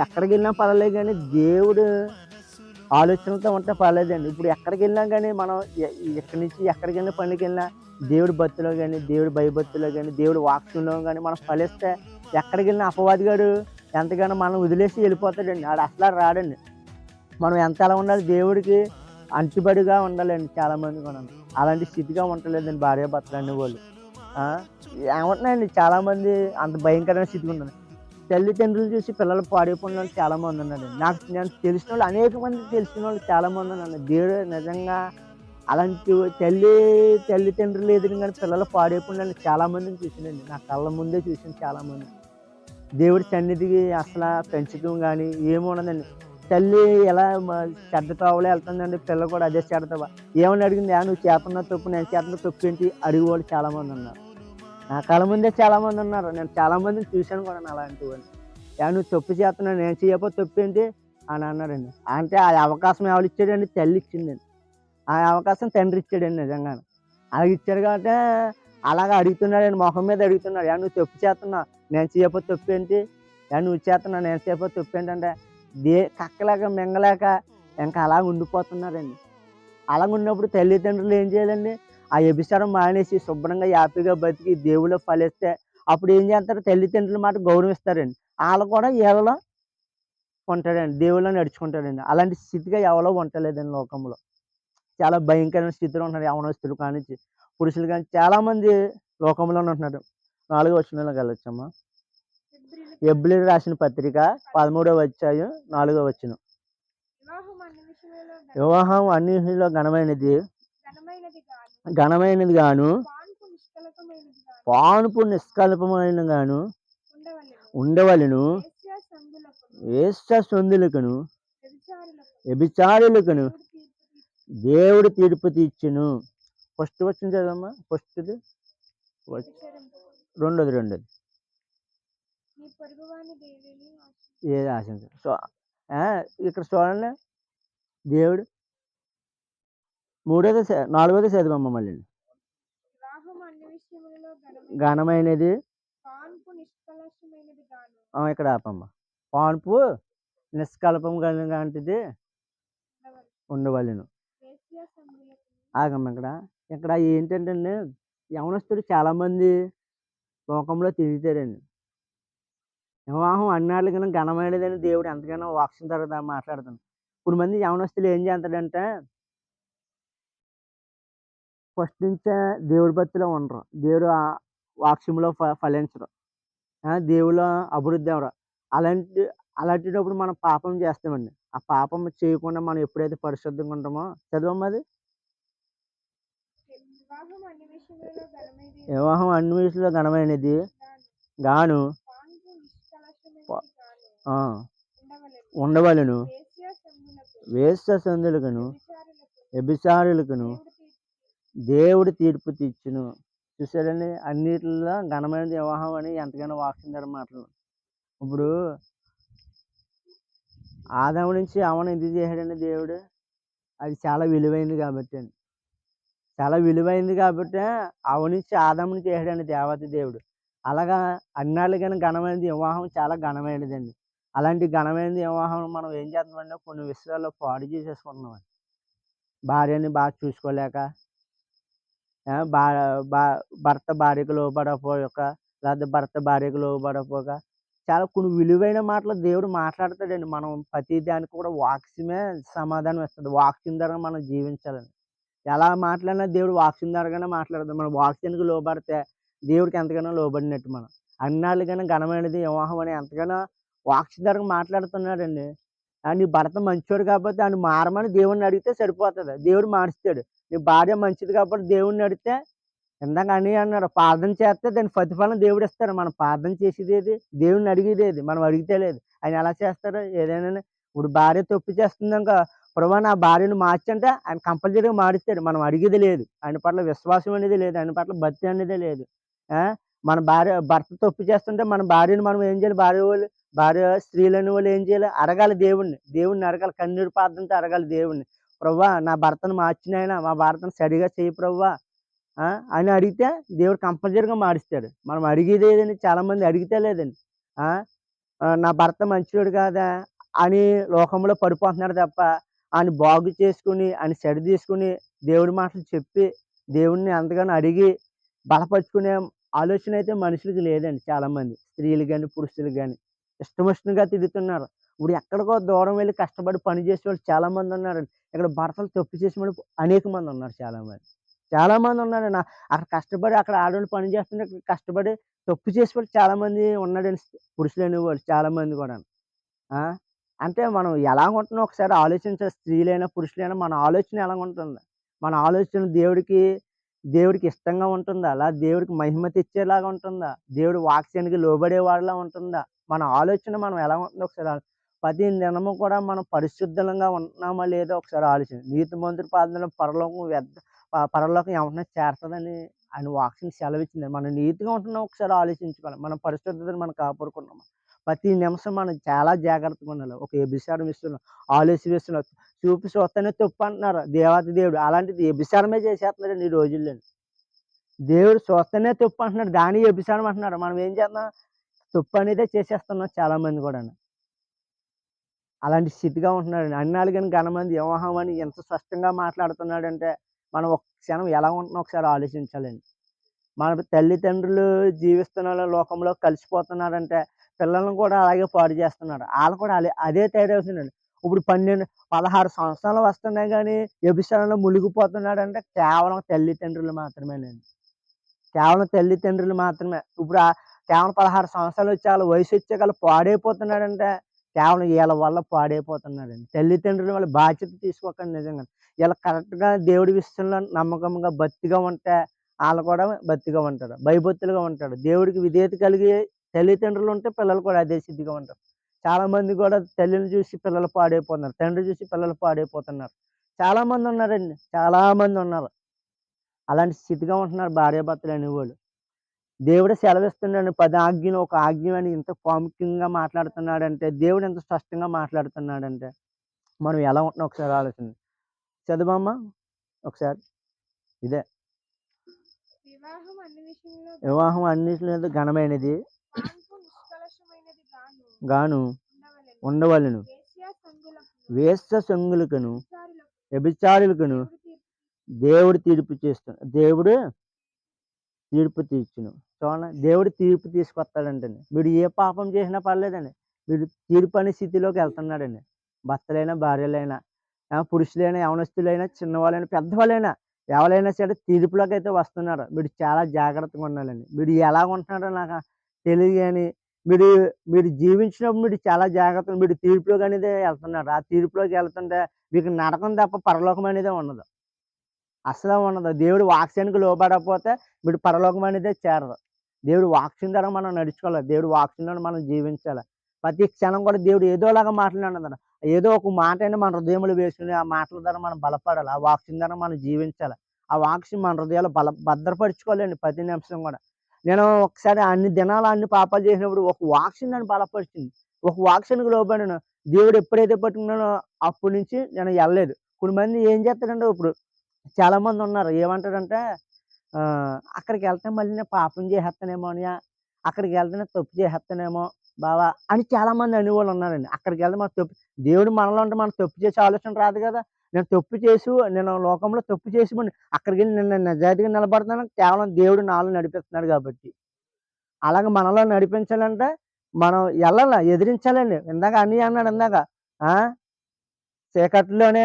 ఎక్కడికి వెళ్ళినా పర్వాలేదు కానీ దేవుడు ఆలోచనలతో ఉంటే పర్లేదండి. ఇప్పుడు ఎక్కడికి వెళ్ళినా కానీ మనం ఇక్కడి నుంచి ఎక్కడికి వెళ్ళినా పనికి వెళ్ళినా దేవుడి భక్తిలో కానీ, దేవుడి భయభక్తిలో కానీ, దేవుడి వాక్యంలో కానీ మనం ఫలిస్తే ఎక్కడికి వెళ్ళినా అపవాది గారు ఎంతగానో మనం వదిలేసి వెళ్ళిపోతాడండి. ఆడు అసలు రాడండి. మనం ఎంత ఎలా ఉండాలి, దేవుడికి అంటుబడిగా ఉండాలండి చాలామంది కూడా. అలాంటి స్థితిగా ఉండలేదండి భార్యాభర్తలు అనేవాళ్ళు. ఏమంటున్నాయండి చాలామంది అంత భయంకరమైన స్థితిగా ఉన్నారు. తల్లిదండ్రులు చూసి పిల్లలు పాడైపోయిన వాళ్ళు చాలామంది ఉన్నారండి. నేను తెలిసిన వాళ్ళు అనేక మంది తెలిసిన వాళ్ళు చాలామంది ఉన్నారు. దేవుడు నిజంగా అలాంటి తల్లిదండ్రులు ఎదురుగానే పిల్లలు పాడైపోయిన వాళ్ళు చాలామందిని చూసానండి. నా కళ్ళ ముందే చూసాను చాలామంది. దేవుడి సన్నిధికి అసలు పెంచడం కానీ ఏమి ఉండదండి. తల్లి ఎలా చెడ్డ త్రోవలో వెళ్తుందండి, పిల్ల కూడా అదే చెడ్డ త్రోవ. ఏమని అడిగింది, నువ్వు చేస్తున్న తప్పు, నేను చేస్తున్న తప్పు ఏంటి అడిగేవాళ్ళు చాలామంది ఉన్నారు. నా కళ్ళ ముందే చాలామంది ఉన్నారు. నేను చాలామందిని చూశాను కూడా అలాంటి వాళ్ళు. నువ్వు తప్పు చేస్తున్నావు, నేను చేయకపోతే తప్పు ఏంటి అని అన్నారండి. అంటే ఆ అవకాశం ఎవరు ఇచ్చాడండి, తల్లి ఇచ్చిందండి. ఆ అవకాశం తండ్రి ఇచ్చాడండి నిజంగానే. అలాగ ఇచ్చాడు కాబట్టి అలాగ అడుగుతున్నాడండి, మొహం మీద అడుగుతున్నాడు. నువ్వు తప్పు చేస్తున్నావు, నేను చేయకపోతే తప్పు ఏంటి, నువ్వు చేస్తున్నావు, నేను చేయకపోతే తప్పు ఏంటంటే కక్కలేక మింగలేక ఇంకా అలా ఉండిపోతున్నారండి. అలాగ ఉన్నప్పుడు తల్లిదండ్రులు ఏం చేయాలండి, ఆ వ్యభిచారం మానేసి శుభ్రంగా హ్యాపీగా బతికి దేవుళ్ళు ఫలిస్తే అప్పుడు ఏం చేస్తారు, తల్లిదండ్రుల మాట గౌరవిస్తారండి. వాళ్ళు కూడా వీళ్ళలో ఉంటాడండి, దేవుళ్ళో నడుచుకుంటాడండి. అలాంటి స్థితిగా ఎవరో ఉండలేదండి లోకంలో. చాలా భయంకరమైన స్థితిలో ఉంటున్నారు యవనస్తులు కానించి పురుషులు కానీ చాలామంది లోకంలోనే ఉంటున్నారు. 4వ వచనంలోకి వెళ్ళొచ్చమ్మా. హెబ్రీయులకు రాసిన పత్రిక 13వ అధ్యాయం 4వ వచనం. వివాహం అన్ని విషయాల్లో ఘనమైనది గాను పానుపు నిష్కల్పమైన గాను ఉండవలెను. వేశ్య సంధులకును వ్యభిచారులకును దేవుడు తీర్పు తీర్చును. ఫస్ట్ వచ్చింది చదవమ్మా. ఫస్ట్ది రెండోది ఏది ఆశించు. సో ఇక్కడ చూడండి, దేవుడు 4వది చదవమ్మ మళ్ళీ. ఘనమైనది ఇక్కడ ఆపమ్మ. పాన్పు నిష్కల్పం కలిగినది ఉండవలెను. ఆగమ్మ. ఇక్కడ ఏంటంటే యవనస్తుడు చాలామంది లోకంలో తిరుగుతారండి. వివాహం అన్నాళ్ళకన్నా ఘనమైనదని దేవుడు ఎంతగానో వాక్యం ద్వారా మాట్లాడుతున్నాడు. ఇప్పుడు మంది యవనస్తులు ఏం చేస్తాడంటే ఫస్ట్ నుంచే దేవుడి భక్తిలో ఉండరు. దేవుడు వాక్యంలో ఫలించరు. దేవులో అభివృద్ధి అవ్వరు. అలాంటి అలాంటిటప్పుడు మనం పాపం చేస్తామండి. ఆ పాపం చేయకుండా మనం ఎప్పుడైతే పరిశుద్ధంగా ఉంటామో చదవమ్మా అది? వివాహం అన్ని విషయంలో ఘనమైనది గాను ప ఆ! ఉండవలెను. వేశ్య సంధులకును, వ్యభిచారులకును దేవుడు తీర్పు తీర్చును. చూసారండి? అన్నిటిలో ఘనమైనది వివాహం అని ఎంతగానో వాక్యం ద్వారా మాట్లాడు. ఇప్పుడు ఆదాము నుంచి అవ్వను ఎందుకు చేశాడండి దేవుడు? అది చాలా విలువైంది కాబట్టండి. చాలా విలువైంది కాబట్టే అవ్వ నుంచి ఆదాముని చేశాడండి దేవాతి దేవుడు. అలాగా అన్నాళ్ళకన్నా ఘనమైనది వివాహం చాలా ఘనమైనదండి. అలాంటి ఘనమైనది వివాహం మనం ఏం చేస్తున్నామంటే కొన్ని విషయాల్లో పాడు చేసేసుకుంటున్నామండి. భార్యని బాగా చూసుకోలేక, భా భా భర్త భార్యకు లోబడకపోక, లేకపోతే భర్త భార్యకు లోబడకపోక, చాలా కొన్ని విలువైన మాటలు దేవుడు మాట్లాడతాడండి. మనం ప్రతి దానికి కూడా వాక్యమే సమాధానం ఇస్తది. వాక్యం ద్వారా మనం జీవించాలండి. ఎలా మాట్లాడినా దేవుడు వాక్యం ద్వారాగానే మాట్లాడతాడు. మనం వాక్యానికి లోబడితే దేవుడికి ఎంతగానో లోబడినట్టు మనం. అన్నాళ్ళకన్నా ఘనమైనది వివాహం అని ఎంతగానో వాక్యం ద్వారా మాట్లాడుతున్నాడండి. నీ భర్త మంచోడు కాబట్టి ఆడిని మారమని దేవుడిని అడిగితే సరిపోతది. దేవుడు మారుస్తాడు. నీ భార్య మంచిది కాబట్టి దేవుడిని అడిగితే ఇందాక అన్నయ్య అన్నాడు ప్రార్థన చేస్తే దాని ప్రతిఫలం దేవుడు ఇస్తాడు. మనం ప్రార్థన చేసేదేది? దేవుడిని అడిగేదేది? మనం అడిగితే లేదు. ఆయన ఎలా చేస్తాడు? ఏదైనాని ఇప్పుడు భార్య తప్పు చేస్తుందనుకో, ప్రభువా నా భార్యను మార్చంటే ఆయన కంపల్సరీగా మారుస్తాడు. మనం అడిగేది లేదు. ఆయన పట్ల విశ్వాసం అనేది లేదు. ఆయన పట్ల భక్తి అనేదే లేదు. మన భర్త తప్పు చేస్తుంటే మన భార్యను మనం ఏం చేయాలి? భార్య స్త్రీలని వాళ్ళు ఏం చేయాలి? అడగాలి దేవుడిని. దేవుడిని అడగాలి. కన్నీరు ప్రార్థనతో అడగాలి దేవుడిని. ప్రభువా నా భర్తను మార్చి నాయనా, మా భర్తను సరిగా చెయ్యి ప్రభువా అని అడిగితే దేవుడు కంపల్సరీగా మారుస్తాడు. మనం అడిగేది ఏదండి? చాలామంది అడిగితే లేదండి. నా భర్త మంచోడు కాదా అని లోకంలో పడిపోతున్నాడు తప్ప, ఆయన బాగు చేసుకొని, ఆయన సరిదీసుకొని, దేవుడి మాటలు చెప్పి, దేవుడిని ఎంతగానో అడిగి బలపరుచుకునే ఆలోచన అయితే మనుషులకి లేదండి చాలామంది. స్త్రీలు గాని, పురుషులు గాని. ఇష్టమొచ్చినట్టుగా తిరుగుతున్నారు. ఇప్పుడు ఎక్కడికో దూరం వెళ్లి కష్టపడి పని చేసేవాళ్ళు చాలామంది ఉన్నారండి. ఇక్కడ భర్తలు తప్పు చేసేవాళ్ళు అనేక మంది ఉన్నారు చాలామంది. చాలామంది ఉన్నారండి. అక్కడ కష్టపడి అక్కడ ఆడోళ్ళు పని చేస్తుంటే ఇక్కడ కష్టపడి తప్పు చేసేవాళ్ళు చాలామంది ఉన్నారండి. పురుషులనేవాళ్ళు చాలామంది కూడాను. ఆ! అంటే మనం ఎలాగుంటున్నాం ఒకసారి ఆలోచించాలి. స్త్రీలైనా, పురుషులైనా మన ఆలోచన ఎలాగుంటుంది? మన ఆలోచన దేవుడికి ఇష్టంగా ఉంటుందా? దేవుడికి మహిమ తెచ్చేలాగా ఉంటుందా? దేవుడి వాక్యానికి లోబడేవాడిలా ఉంటుందా? మన ఆలోచన మనం ఎలా ఉంటుందో ఒకసారి ప్రతి దినము కూడా మనం పరిశుద్ధంగా ఉంటున్నామా లేదో ఒకసారి ఆలోచించండి. నీతిమంతుడి పాదంలో పరలోకం ఎవరినైనా చేరతదని ఆయన వాక్యం సెలవిచ్చింది. మనం నీతిగా ఉంటున్నాం ఒకసారి ఆలోచించుకోవాలి. మన పరిశుద్ధతను మనం కాపాడుకుంటున్నామా? ప్రతి నిమిషం మనం చాలా జాగ్రత్తగా ఉండాలి. ఒక వ్యభిచారం విషయంలో, ఆలోచన విషయంలో చూపు చూస్తేనే తప్పు అంటున్నారు దేవాతి దేవుడు. అలాంటిది వ్యభిచారమే చేసేస్తున్నాడండి ఈ రోజుల్లోని. దేవుడు చూస్తేనే తప్పు అంటున్నాడు. దాన్ని వ్యభిచారం అంటున్నాడు. మనం ఏం చేస్తున్నాం? తప్పు అనేదే చేసేస్తున్నాం చాలామంది కూడాను. అలాంటి స్థితిగా ఉంటున్నాడండి. అన్నాళ్ళకన్నా ఘనమైనది వివాహం అని ఎంత స్పష్టంగా మాట్లాడుతున్నాడంటే, మనం ఒక్క క్షణం ఎలా ఉంటున్నామో ఒకసారి ఆలోచించాలండి. మన తల్లిదండ్రులు జీవిస్తున్న లోకంలో కలిసిపోతున్నారంటే, పిల్లల్ని కూడా అలాగే పాడు చేస్తున్నారు. ఆళ్ళు కూడా అదే తయారవుతున్నారండి. ఇప్పుడు 12, 16 సంవత్సరాలు వస్తున్నాయి గానీ, వ్యభిచారంలో మునిగిపోతున్నాడంటే కేవలం తల్లిదండ్రులు మాత్రమేనండి. కేవలం తల్లిదండ్రులు మాత్రమే. ఇప్పుడు కేవలం 16 సంవత్సరాలు వచ్చి ఆళ్ళ వయసొచ్చాక ఆళ్ళు పాడైపోతున్నాడంటే, కేవలం ఈళ్ళ వల్ల పాడైపోతున్నాడండి. తల్లిదండ్రుల వల్ల బాధ్యత తీసుకోకండి నిజంగా. ఈళ్ళు కరెక్ట్‌గా దేవుడి విషయంలో నమ్మకంగా, భక్తిగా ఉంటే ఆళ్ళు కూడా భక్తిగా ఉంటారు. భయభక్తులుగా ఉంటాడు. దేవుడికి విధేయత కలిగి తల్లిదండ్రులు ఉంటే పిల్లలు కూడా అదే స్థితిగా ఉంటారు. చాలామంది కూడా తల్లిని చూసి పిల్లలు పాడైపోతున్నారు. తండ్రి చూసి పిల్లలు పాడైపోతున్నారు. చాలామంది ఉన్నారండి. చాలామంది ఉన్నారు. అలాంటి స్థితిగా ఉంటున్నారు భార్యాభర్తలు అనేవాళ్ళు. దేవుడే సెలవిస్తున్నాడు. 10 ఆజ్ఞలు ఒక ఆజ్ఞ అని ఇంత ప్రాముఖ్యంగా మాట్లాడుతున్నాడంటే, దేవుడు ఎంత స్పష్టంగా మాట్లాడుతున్నాడంటే, మనం ఎలా ఉంటున్నాం ఒకసారి ఆలోచించండి. చదువమ్మా ఒకసారి. ఇదే. వివాహం అన్నిటిలో ఘనమైనది గాను ఉండవలెను. వేశ్య సంగులకును, వ్యభిచారులకును దేవుడు తీర్పు చేస్తున్నాడు. దేవుడు తీర్పు తీర్చును. చూడండి దేవుడు తీర్పు తీసుకొస్తాడంటండి. వీడు ఏ పాపం చేసినా పర్లేదండి. వీడు తీర్పు అనే స్థితిలోకి వెళ్తున్నాడండి. భర్తలైనా, భార్యలైనా, పురుషులైనా, యవనస్తులైనా, చిన్నవాళ్ళైనా, పెద్దవాళ్ళైనా ఎవరైనా సరే తీర్పులోకైతే వస్తున్నారు. వీడు చాలా జాగ్రత్తగా ఉండాలండి. వీడు ఎలాగుంటున్నాడో నాకు తెలీదు గాని, వీడు వీడు జీవించినప్పుడు వీడు చాలా జాగ్రత్తగా వీడు తీర్పులోకి అనేది వెళ్తున్నాడు. ఆ తీర్పులోకి వెళ్తుంటే మీకు నరకం తప్ప పరలోకం అనేదే ఉండదు. అస్సలు ఉండదు. దేవుడి వాక్యానికి లోబడకపోతే వీడు పరలోకం అనేదే చేరదు. దేవుడి వాక్యం ద్వారా మనం నడుచుకోవాలి. దేవుడి వాక్యం ద్వారా మనం జీవించాలి. ప్రతి క్షణం కూడా దేవుడు ఏదోలాగా మాట్లాడినాడన్న. ఏదో ఒక మాటైనా మన హృదయంలో వేసుకొని ఆ మాటల ద్వారా మనం బలపడాలి. ఆ వాక్యం ద్వారా మనం జీవించాలి. ఆ వాక్యం మన హృదయాల్లో భద్రపరుచుకోవాలండి ప్రతి నిమిషం కూడా. నేను ఒకసారి అన్ని దినాలు అన్ని పాపాలు చేసినప్పుడు ఒక వాక్యం నన్ను బలపరిచింది. ఒక వాక్యానికి లోబడాను. దేవుడు ఎప్పుడైతే పట్టుకున్నానో అప్పటి నుంచి నేను ఎళ్ళలేదు. కొంతమంది ఏం చేస్తారంటే ఇప్పుడు చాలామందున్నారు. ఏమంటారంటే అక్కడికెళ్తే మళ్ళీ నేను పాపం చేసేత్తానేమో అని, అక్కడికెళ్తే నేను తప్పు చేసేత్తానేమో బావ అని చాలామంది అనేవాళ్ళున్నారండి. అక్కడికెళ్తే మనం తప్పు దేవుడు మనలో ఉంటే మనం తప్పు చేసే ఆలోచన రాదు గదా! నేను లోకంలో తప్పు చేసిపోండి అక్కడికెళ్ళి నేను నిజాయితీగా నిలబడుతున్నాను కేవలం దేవుడు నాలో నడిపిస్తున్నాడు గాబట్టి. అలాగే మనలో నడిపించాలంటే మనం ఎదిరించాలండి. ఇందాక అన్నయ్య అన్నాడు ఇందాక. ఆ! చీకట్లోనే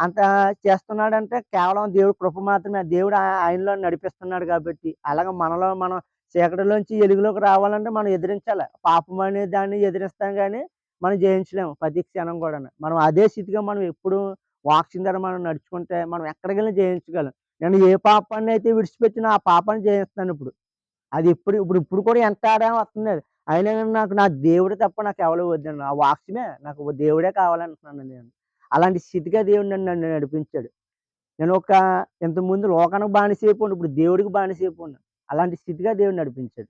అంత చేస్తున్నాడంటే కేవలం దేవుడి కృప మాత్రమే. దేవుడు ఆయనలో నడిపిస్తున్నాడు కాబట్టి. అలాగే మనలో మనం చీకటిలోంచి వెలుగులోకి రావాలంటే మనం ఎదిరించాలి. పాపం అనే దాన్ని ఎదిరిస్తాం గానీ, మనం జయించలేము ప్రతి క్షణం కూడాను. మనం అదే స్థితిగా మనం ఎప్పుడు వాక్యం ద్వారా మనం నడుచుకుంటే మనం ఎక్కడికెళ్ళినా జయించగలం. నేను ఏ పాపాన్నయితే విడిచిపెట్టినో ఆ పాపాన్ని జయిస్తానిప్పుడు. అది ఇప్పుడు కూడా వెంటాడే వస్తుంది అది. అయినా గాని నాకు నా దేవుడు తప్ప నాకెవరు వద్దండి. ఆ వాక్యమే నాకు దేవుడే కావాలంటున్నాను నేను. అలాంటి స్థితిగా దేవుడు నన్ను నడిపించాడు. నేను ఇంతకుముందు లోకానికి బానిసైపోయాను. ఇప్పుడు దేవుడికి బానిసైపోయాను. అలాంటి స్థితిగా దేవుడు నడిపించాడు.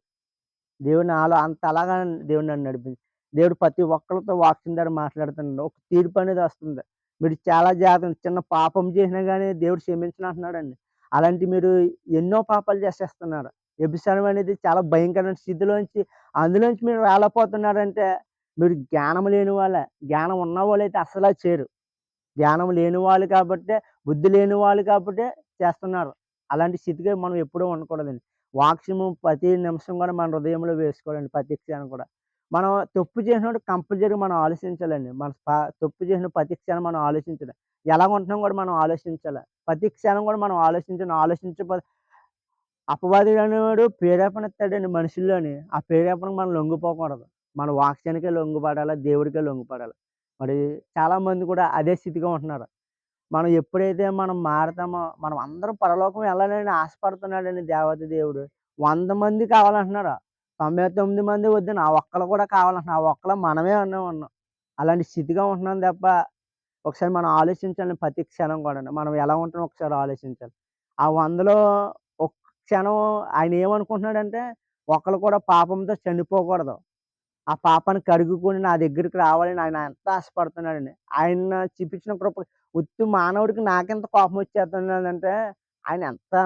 దేవుడు నాలో అంతలాగా దేవుడు నన్ను నడిపించాడు. దేవుడు ప్రతి ఒక్కళ్ళతో వాక్యం ద్వారా మాట్లాడుతున్నాడు. ఒక తీర్పనేది వస్తుంది. మీరు చాలా జాగ్రత్తగా చిన్న పాపం చేసినా గాని దేవుడు క్షమించను అంటున్నాడండి. అలాంటి మీరు ఎన్నో పాపాలు చేసేస్తున్నారు. వ్యభిచారం అనేది చాలా భయంకరమైన స్థితిలోంచి అందులోంచి మీరు రాలేకపోతున్నారంటే మీరు జ్ఞానం లేని వాళ్ళే. జ్ఞానం ఉన్నవాళ్ళైతే అస్సల చేయరు. జ్ఞానం లేని వాళ్ళు కాబట్టే, బుద్ధి లేని వాళ్ళు కాబట్టే చేస్తున్నారు. అలాంటి స్థితిగా మనం ఎప్పుడూ ఉండకూడదండి. వాక్యము ప్రతి నిమిషం కూడా మన హృదయంలో వేసుకోవాలండి ప్రతి క్షణం కూడా. మనం తప్పు చేసినప్పుడు కంపల్సరీగా మనం ఆలోచించాలండి. తప్పు చేసిన ప్రతి క్షణం మనం ఆలోచించాలి. ఎలాగుంటున్నాం కూడా మనం ఆలోచించాలి. ప్రతి క్షణం కూడా మనం అపవాది అనేవాడు ప్రేరేపణ ఇస్తాడండి మనుషుల్లోని. ఆ ప్రేరేపణకు మనం లొంగిపోకూడదు. మన వాక్యానికే లొంగిపడాలా, దేవుడికే లొంగిపడాలి. మరి చాలామంది కూడా అదే స్థితిగా ఉంటున్నారు. మనం ఎప్పుడైతే మనం మారతామో, మనం అందరం పరలోకం వెళ్ళాలని ఆశపడుతున్నాడండి దేవాతి దేవుడు. 100 మంది కావాలంటున్నాడు. 99 మంది వద్దని ఆ ఒక్కళ్ళు కూడా కావాలంటున్నారు. ఆ ఒక్కళ్ళు మనమే ఉన్నాం. అలాంటి స్థితిగా ఉంటున్నాం తప్ప, ఒకసారి మనం ఆలోచించాలి ప్రతి క్షణం కూడాను. మనం ఎలా ఉంటున్నామో ఒకసారి ఆలోచించాలి. ఆ 100లో ఒక్క క్షణం ఆయన ఏమనుకుంటున్నాడంటే, ఒకళ్ళు కూడా పాపంతో చనిపోకూడదు. ఆ పాపాన్ని కడుగుకొని నా దగ్గరికి రావాలని ఆయన ఎంత ఆశపడుతున్నాడండి. ఆయన చూపించిన కృప ఉత్తి మానవుడికి నాకెంత కోపం వచ్చేస్తున్నదంటే, ఆయన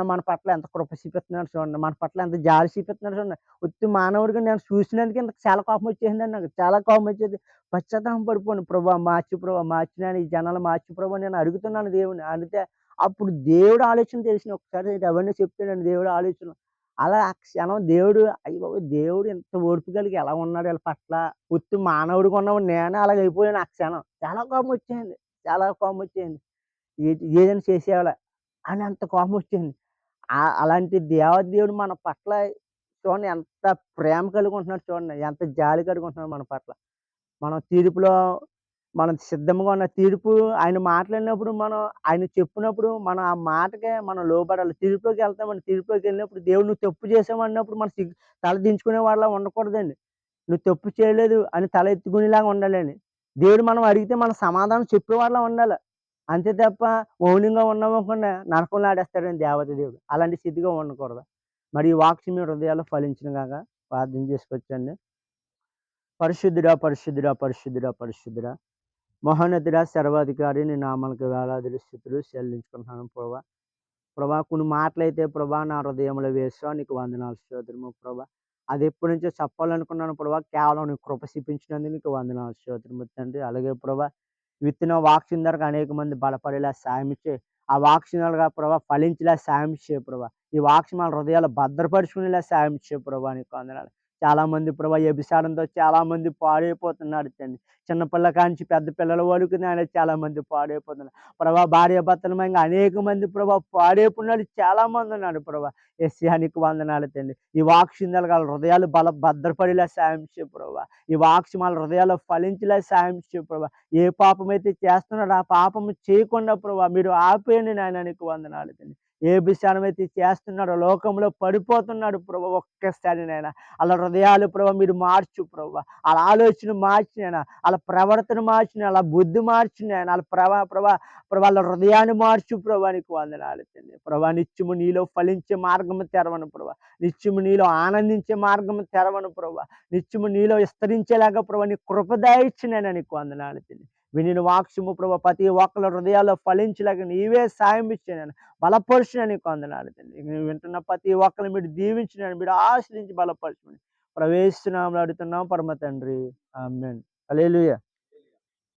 మన పట్ల ఎంత కృప చూపిస్తున్నాడో చూడండి. మన పట్ల ఎంత జాలి చూపిస్తున్నాడో చూడండి. ఉత్తి మానవుడిగా నేను చూసినందుకే ఇంత చాలా కోపం వచ్చేసిందండి నాకు. చాలా కోపం వచ్చేసి పశ్చాత్తాపం పడిపోయాను. ప్రభా మార్చు నాయన ఈ జనాలు మార్చు ప్రభా అని నేను అడుగుతున్నాను దేవుడిని. అడిగితే అప్పుడు దేవుడి ఆలోచన తెలిసింది. ఒకసారి అవన్నీ చెప్తాడండి దేవుడి ఆలోచన. అలా ఆ క్షణం దేవుడు అయ్యబాబోయ్! దేవుడు ఇంత ఓర్పు కలిగి ఎలా ఉన్నాడు ఈళ్ళ పట్ల. ఉత్తి మానవుడిగా ఉన్నవాడిని నేనే అలాగైపోయాను ఆ క్షణం. చాలా కోపమొచ్చేసింది. చాలా కోపమొచ్చేసింది. ఏదైనా చేసేయాల అని అంత కోపమొచ్చేసింది. అలాంటి దేవుడు మన పట్ల చూడండి ఎంత ప్రేమ కలిగి ఉంటున్నాడు చూడండి. ఎంత జాలి కలిగి ఉంటున్నాడు మన పట్ల. మనం తీర్పులో మనం సిద్ధంగా ఉన్న తీర్పు ఆయన మాట్లాడినప్పుడు ఆయన చెప్పినప్పుడు మనం ఆ మాటకే మనం లోబడాలి. తీర్పులోకెళ్తామండి. తీర్పులోకెళ్ళినప్పుడు దేవుడు నువ్వు తప్పు చేసావు అన్నప్పుడు మనం తల దించుకునే వాళ్ళలా ఉండకూడదండి. నువ్వు తప్పు చేయలేదు అని తల ఎత్తుకునేలాగా ఉండాలండి. దేవుడు మనం అడిగితే మనం సమాధానం చెప్పేవాళ్ళలా ఉండాలి. అంతే తప్ప మౌనంగా ఉన్నామనుకోండి నరకంలో ఆడేస్తాడండి దేవాతి దేవుడు. అలాంటి స్థితిగా ఉండకూడదు. మరి ఈ వాక్యం మీ హృదయాల్లో ఫలించును గాక ప్రార్థన చేసుకోవచ్చండి. పరిశుద్ధుడా, పరిశుద్ధుడా, పరిశుద్ధుడా, పరిశుద్ధుడా మహోన్నతుడా, సర్వాధికారి నీ నామానికి వేలాది స్తుతులు చెల్లించుకుంటున్నాను ప్రభా. ప్రభా కొన్ని మాటలైతే ప్రభా నా హృదయంలో వేశావు. నీకు వందనాలు స్తోత్రము ప్రభా. అది ఎప్పటినుంచో చెప్పాలనుకున్నాను ప్రభా. కేవలం నీ కృప చూపించినందుకు నీకు వందనాలు స్తోత్రము తండ్రి. అలాగే ప్రభా విత్తిన వాక్యం ద్వారా అనేక మంది బలపడేలా సాయం ఇచ్చి, ఆ వాక్యం ద్వారా ప్రభా ఫలించేలా సాయం చేయి ప్రభా. ఈ వాక్యం వాళ్ళ హృదయాలు భద్రపరుచుకునేలా సాయం చేయ ప్రభా నీకు వందనాలు. చాలా మంది ప్రభా వ్యభిచారంతో చాలా మంది పాడైపోతున్నారు తండ్రి. చిన్నపిల్ల కాంచి పెద్ద పిల్లల వరకు నాయన చాలా మంది పాడైపోతున్నారు. ప్రభా భార్యాభర్తలమైన అనేక మంది ప్రభా పాడైపోయినోళ్ళు చాలా మంది ఉన్నారు ప్రభా. యేసయ్యా నీకు వందనాలు తండ్రి. ఈ వాక్యం వాళ్ళ హృదయాలు భద్రపడేలా సాయం చేయ ప్రభా. ఈ వాక్యం వాళ్ళ హృదయాల్లో ఫలించేలా సాయం చేయ ప్రభా. ఏ పాపమైతే చేస్తున్నాడో ఆ పాపము చేయకుండా ప్రభా మీరు ఆపేయండి నాయన నీకు వందనాలు తండ్రి. ఏ విషయానమైతే చేస్తున్నాడో లోకంలో పడిపోతున్నాడు ప్రభా ఒక్కసారి నాయన అలా హృదయాలు ప్రభా మీరు మార్చు ప్రభా. అలా ఆలోచన మార్చి నాయన, అలా ప్రవర్తన మార్చిన, అలా బుద్ధి మార్చిన నాయన, వాళ్ళ ప్రభా వాళ్ళ హృదయాన్ని మార్చు ప్రభా నీకు వందనాలు తండ్రి. ప్రభా నిత్యము నీలో ఫలించే మార్గము తెరవను ప్రభా. నిత్యము నీలో ఆనందించే మార్గము తెరవను ప్రభా. నిత్యము నీలో విస్తరించేలాగా ప్రభా నీ కృప దయచేయనైనా నీకు వందనాలు తండ్రి. వినిన వాక్యము ప్రభా ప్రతి ఒక్కళ్ళ హృదయాల్లో ఫలించేలాగా నీవే సాయం ఇచ్చాను, బలపరుచున నీకు వందనాలు తండ్రి. నువ్వు వింటున్న ప్రతి ఒక్కరిని మీరు దీవించినాను, మీరు ఆశ్రయించి బలపరచుమని ప్రవేశిస్తున్నాము అడుగుతున్నాం పరమ తండ్రి. ఆమేన్. హల్లెలూయా.